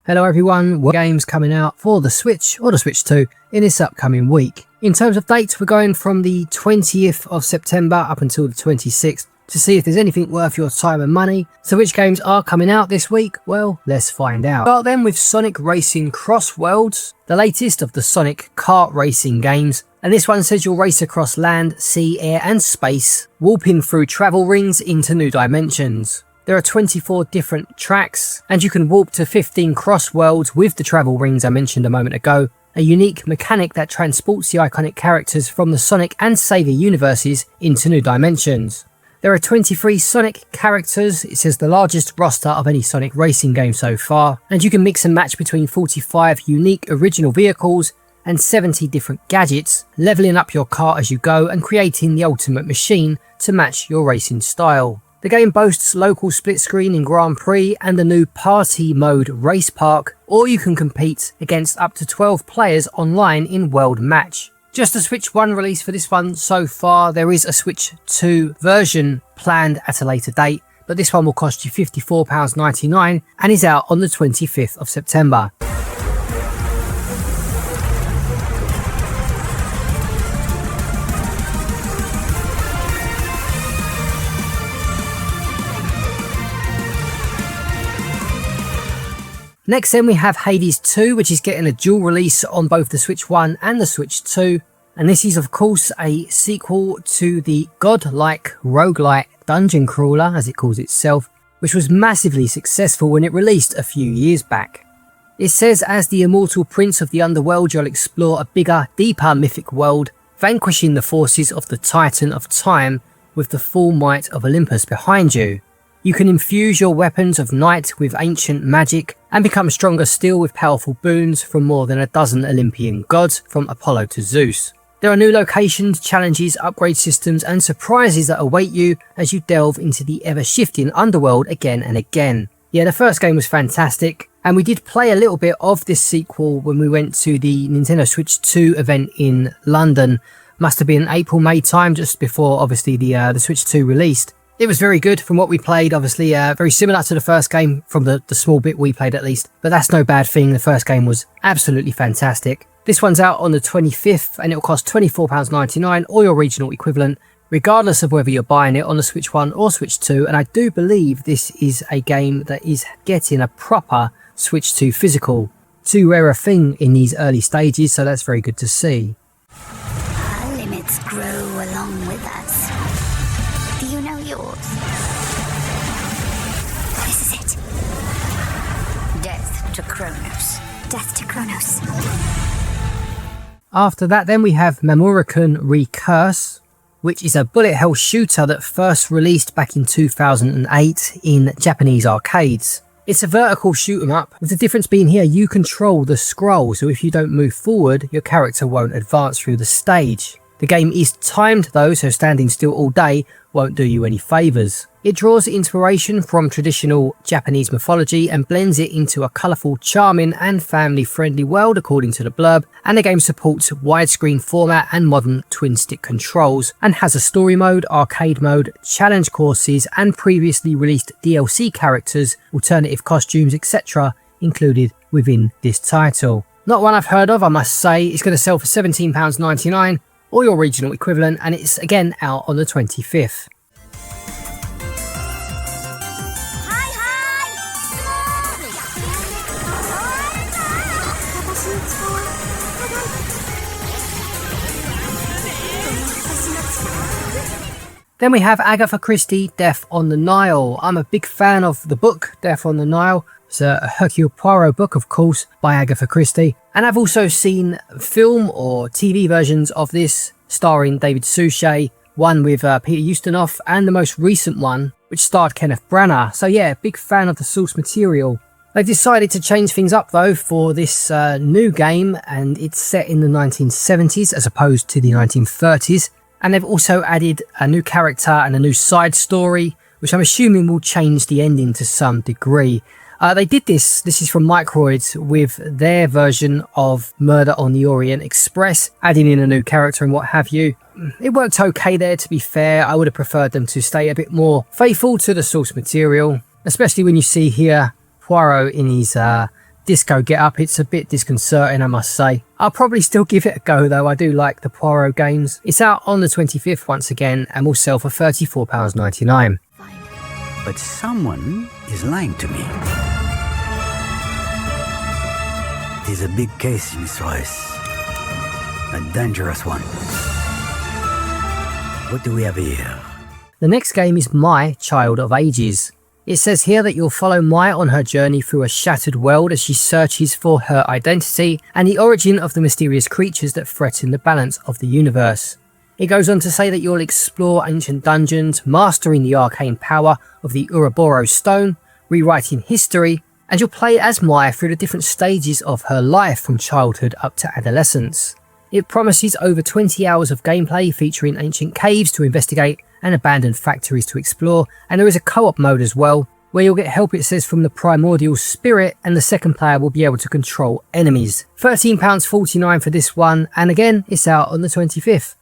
Hello everyone, what games coming out for the Switch or the Switch 2 in this upcoming week? In terms of dates, we're going from the 20th of September up until the 26th to see if there's anything worth your time and money. So which games are coming out this week? Well, let's find out. Start then with Sonic Racing Cross Worlds, the latest of the Sonic kart racing games. And this one says you'll race across land, sea, air and space, warping through travel rings into new dimensions. There are 24 different tracks, and you can warp to 15 cross worlds with the travel rings I mentioned a moment ago, a unique mechanic that transports the iconic characters from the Sonic and Sega universes into new dimensions. There are 23 Sonic characters, it says the largest roster of any Sonic racing game so far, and you can mix and match between 45 unique original vehicles and 70 different gadgets, leveling up your car as you go and creating the ultimate machine to match your racing style. The game boasts local split screen in Grand Prix and the new party mode Race Park, or you can compete against up to 12 players online in World Match. Just a Switch 1 release for this one so far. There is a Switch 2 version planned at a later date, but this one will cost you £54.99 and is out on the 25th of September. Next then we have Hades 2, which is getting a dual release on both the Switch 1 and the Switch 2. And this is of course a sequel to the godlike roguelike dungeon crawler, as it calls itself, which was massively successful when it released a few years back. It says as the immortal prince of the underworld you'll explore a bigger, deeper mythic world, vanquishing the forces of the Titan of Time with the full might of Olympus behind you. You can infuse your weapons of night with ancient magic and become stronger still with powerful boons from more than a dozen Olympian gods from Apollo to Zeus. There are new locations, challenges, upgrade systems and surprises that await you as you delve into the ever-shifting underworld again and again. Yeah, the first game was fantastic, and we did play a little bit of this sequel when we went to the Nintendo Switch 2 event in London. Must have been April-May time, just before obviously the Switch 2 released. It was very good from what we played, obviously very similar to the first game from the small bit we played at least, but that's no bad thing. The first game was absolutely fantastic. This one's out on the 25th and it'll cost £24.99 or your regional equivalent, regardless of whether you're buying it on the Switch 1 or Switch 2, and I do believe this is a game that is getting a proper Switch 2 physical. Too rare a thing in these early stages, so that's very good to see. Our limits grow along with us. Do you know yours? This is it. Death to Kronos. Death to Kronos. After that then we have Mamorukan Recurse, which is a bullet hell shooter that first released back in 2008 in Japanese arcades. It's a vertical shoot 'em up, with the difference being here you control the scroll, so if you don't move forward your character won't advance through the stage. The game is timed though, so standing still all day won't do you any favours. It draws inspiration from traditional Japanese mythology and blends it into a colourful, charming and family-friendly world according to the blurb, and the game supports widescreen format and modern twin-stick controls, and has a story mode, arcade mode, challenge courses and previously released DLC characters, alternative costumes etc. included within this title. Not one I've heard of, I must say. It's going to sell for £17.99 or your regional equivalent, and it's again out on the 25th. Then we have Agatha Christie, Death on the Nile. I'm a big fan of the book, Death on the Nile. It's a Hercule Poirot book, of course, by Agatha Christie. And I've also seen film or TV versions of this starring David Suchet, one with Peter Ustinov, and the most recent one, which starred Kenneth Branagh. So yeah, big fan of the source material. They've decided to change things up though for this new game, and it's set in the 1970s as opposed to the 1930s. And they've also added a new character and a new side story, which I'm assuming will change the ending to some degree. They did this is from Microids, with their version of Murder on the Orient Express, adding in a new character and what have you. It worked okay there, to be fair. I would have preferred them to stay a bit more faithful to the source material, especially when you see here Poirot in his disco get up. It's a bit disconcerting, I must say. I'll probably still give it a go though. I do like the Poirot games. It's out on the 25th once again and will sell for £34.99. But someone is lying to me. It is a big case, Miss Royce. A dangerous one. What do we have here? The next game is My Child of Ages. It says here that you'll follow Maya on her journey through a shattered world as she searches for her identity and the origin of the mysterious creatures that threaten the balance of the universe. It goes on to say that you'll explore ancient dungeons, mastering the arcane power of the Ouroboros stone, rewriting history, and you'll play as Maya through the different stages of her life from childhood up to adolescence. It promises over 20 hours of gameplay featuring ancient caves to investigate and abandoned factories to explore, and there is a co-op mode as well, where you'll get help, it says, from the primordial spirit, and the second player will be able to control enemies. £13.49 for this one, and again, it's out on the 25th.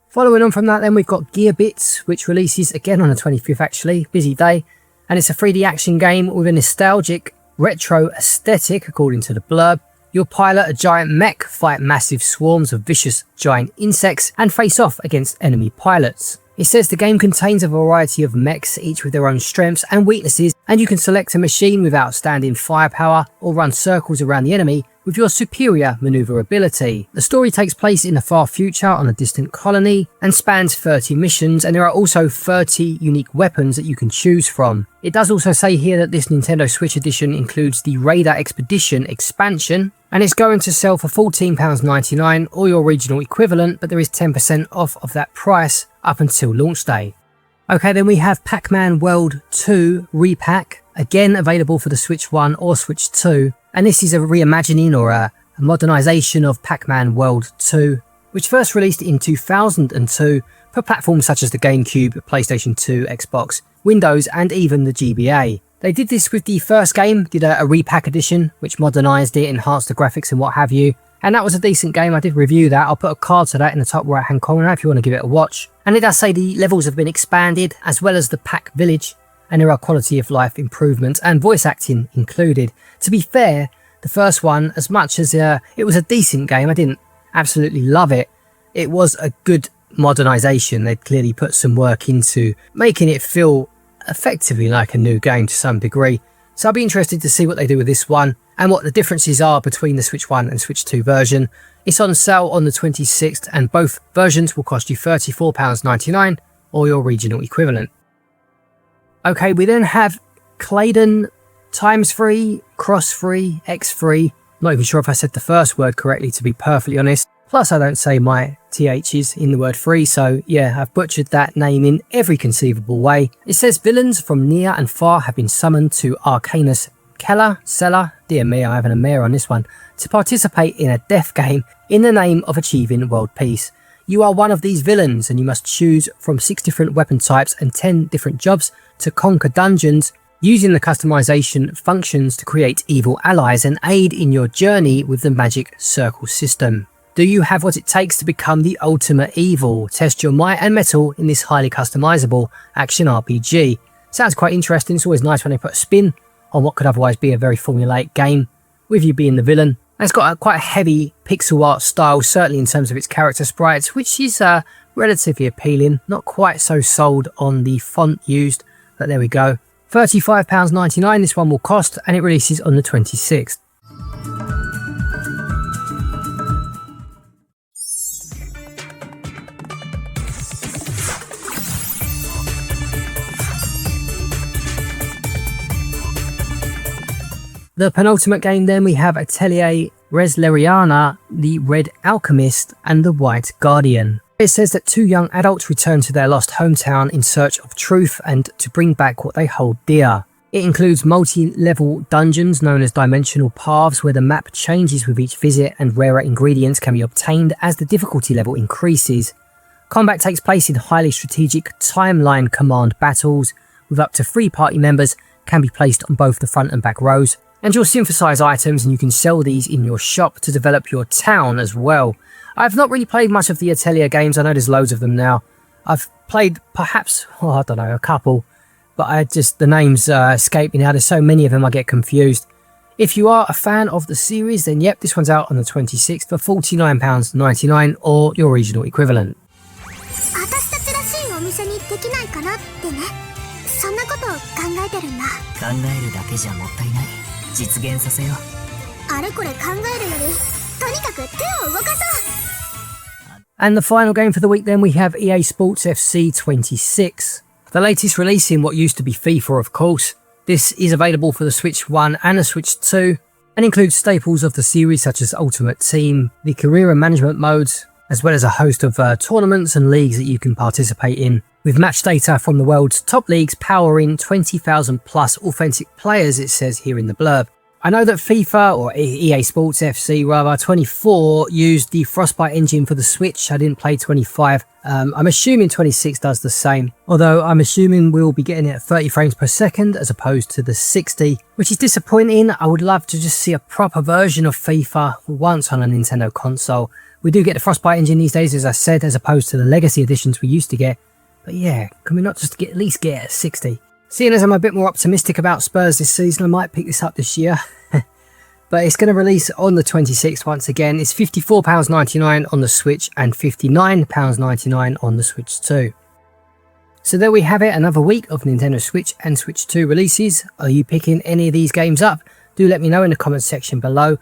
Following on from that then, we've got Gear Bits, which releases again on the 25th actually, busy day, and it's a 3D action game with a nostalgic retro aesthetic according to the blurb. You'll pilot a giant mech, fight massive swarms of vicious giant insects, and face off against enemy pilots. It says the game contains a variety of mechs, each with their own strengths and weaknesses, and you can select a machine with outstanding firepower or run circles around the enemy with your superior maneuverability. The story takes place in the far future on a distant colony and spans 30 missions, and there are also 30 unique weapons that you can choose from. It does also say here that this Nintendo Switch edition includes the Raider Expedition expansion, and it's going to sell for £14.99 or your regional equivalent, but there is 10% off of that price up until launch day. Okay, then we have Pac-Man World 2 Repack, again available for the Switch 1 or Switch 2, and this is a reimagining or a modernisation of Pac-Man World 2, which first released in 2002 for platforms such as the GameCube, PlayStation 2, Xbox, Windows and even the GBA. They did this with the first game, did a repack edition which modernised it, enhanced the graphics and what have you, and that was a decent game. I did review that. I'll put a card to that in the top right hand corner if you want to give it a watch. And it does say the levels have been expanded as well as the Pac Village, and there are quality of life improvements and voice acting included. To be fair, the first one, as much as it was a decent game, I didn't absolutely love it. It was a good modernisation. They'd clearly put some work into making it feel effectively like a new game to some degree. So I'll be interested to see what they do with this one and what the differences are between the Switch 1 and Switch 2 version. It's on sale on the 26th and both versions will cost you £34.99 or your regional equivalent. Okay, we then have Claydon times free, cross free, X free. Not even sure if I said the first word correctly, to be perfectly honest. Plus I don't say my THs in the word free, so yeah, I've butchered that name in every conceivable way. It says villains from near and far have been summoned to Arcanus Cellar, dear me, I haven't a mare on this one, to participate in a death game in the name of achieving world peace. You are one of these villains and you must choose from 6 different weapon types and 10 different jobs to conquer dungeons, using the customization functions to create evil allies and aid in your journey with the magic circle system. Do you have what it takes to become the ultimate evil? Test your might and mettle in this highly customizable action RPG. Sounds quite interesting. It's always nice when they put a spin on what could otherwise be a very formulaic game, with you being the villain. And it's got quite a heavy pixel art style, certainly in terms of its character sprites, which is relatively appealing. Not quite so sold on the font used, but there we go. £35.99 this one will cost, and it releases on the 26th. The penultimate game then, we have Atelier Resleriana, the Red Alchemist and the White Guardian. It says that 2 young adults return to their lost hometown in search of truth and to bring back what they hold dear. It includes multi-level dungeons known as dimensional paths, where the map changes with each visit and rarer ingredients can be obtained as the difficulty level increases. Combat takes place in highly strategic timeline command battles, with up to 3 party members can be placed on both the front and back rows, And you'll synthesize items and you can sell these in your shop to develop your town as well. I've not really played much of the Atelier games. I know there's loads of them now. I've played perhaps, I don't know, a couple, but the names escape me now. There's so many of them I get confused. If you are a fan of the series, then yep, this one's out on the 26th for £49.99 or your regional equivalent. 私たちらしいお店にできないかなってね。そんなことを考えてるんだ。考えるだけじゃもったいない。実現させよう。あれこれ考えるより、とにかく手を動かそう。And the final game for the week then we have EA Sports FC 26. The latest release in what used to be FIFA, of course. This is available for the Switch 1 and the Switch 2 and includes staples of the series such as Ultimate Team, the career and management modes, as well as a host of tournaments and leagues that you can participate in, with match data from the world's top leagues powering 20,000 plus authentic players, it says here in the blurb. I know that FIFA, or EA Sports FC rather, 24 used the Frostbite engine for the Switch. I didn't play 25. I'm assuming 26 does the same, although I'm assuming we'll be getting it at 30 frames per second as opposed to the 60, which is disappointing. I would love to just see a proper version of FIFA once on a Nintendo console. We do get the Frostbite engine these days, as I said, as opposed to the Legacy editions we used to get. But yeah, can we not just at least get it at 60? Seeing as I'm a bit more optimistic about Spurs this season, I might pick this up this year. But it's going to release on the 26th once again. It's £54.99 on the Switch and £59.99 on the Switch 2. So there we have it, another week of Nintendo Switch and Switch 2 releases. Are you picking any of these games up? Do let me know in the comments section below.